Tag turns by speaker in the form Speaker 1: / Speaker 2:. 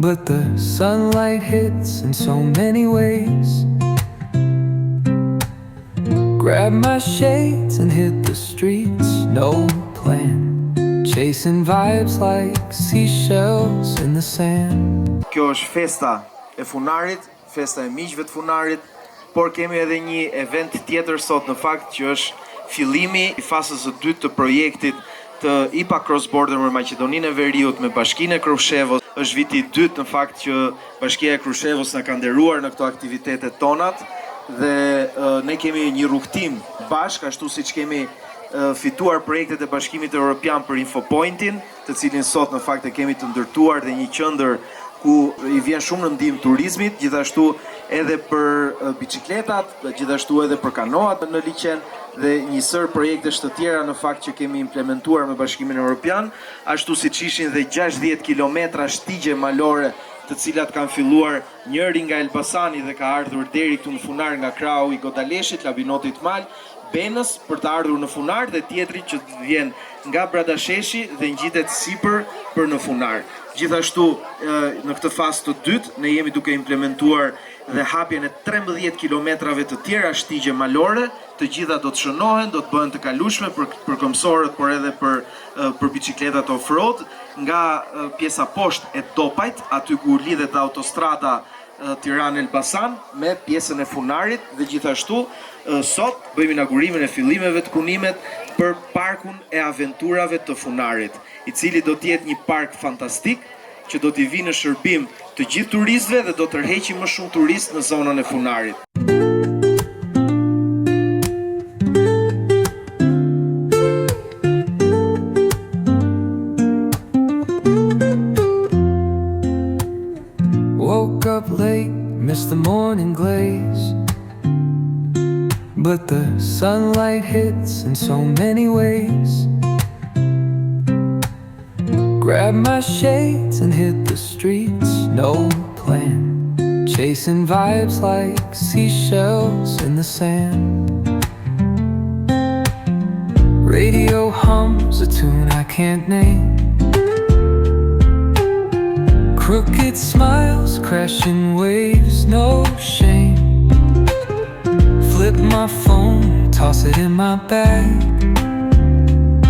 Speaker 1: but the sunlight hits in so many ways. Grab my shades and hit the streets, no plan, chasing vibes like seashells in the sand.
Speaker 2: Kjo është festa e Funarit, festa e miqve të Funarit, por kemi edhe një event tjetër sot në fakt që është fillimi i fasës së dytë të projektit të IPA Cross Border me Maqedoninë e Veriut me Bashkinë e Krushevos. Është viti i dytë në fakt që Bashkia e Krushevos na ka nderuar në këto aktivitetet tonat dhe ne kemi një rrugtim bashk, ashtu siç kemi fituar projektet e Bashkimit Evropian për Infopointin, të cilin sot në fakt e kemi të ndërtuar dhe një qendër ku i vjen shumë në ndihmë turizmit, gjithashtu edhe për biçikletat, gjithashtu edhe për kanoat në liqen dhe një sër projektesh të tjera në fakt që kemi implementuar me Bashkimin Evropian, ashtu siç ishin dhe 60 kilometra shtigje malore të cilat kanë filluar njëri nga Elbasani dhe ka ardhur deri këtu në Funar nga krau i Godaleshit, Labinotit Mal, Benës për të ardhur në Funar dhe tjetri që vjen nga Bradasheshi dhe ngjitet sipër për në Funar. Gjithashtu në këtë fazë të dytë ne jemi duke implementuar dhe hapjen e 13 kilometrave të tjera shtigje malore, të gjitha do të shënohen, do të bëhen të kalueshme për këmbësorët, por edhe për biçikletat off-road, nga pjesa poshtë e Topajt, aty ku lidhet autostrada Tiranë-Elbasan me pjesën e Funarit dhe gjithashtu sot bëjmë inaugurimin e fillimeve të punimet për parkun e aventurave të Funarit, i cili do të jetë një park fantastik që do t'i vinë në shërbim të gjithë turistëve dhe do të tërheqë më shumë turistë në zonën e Funarit.
Speaker 1: Woke up late, missed the morning glaze, but the sunlight hits in so many ways. Grab my shades and hit the streets, no plan, chasing vibes like seashells in the sand. Radio hums a tune I can't name, crooked smiles, crashing waves, no shame. Flip my phone, toss it in my bag,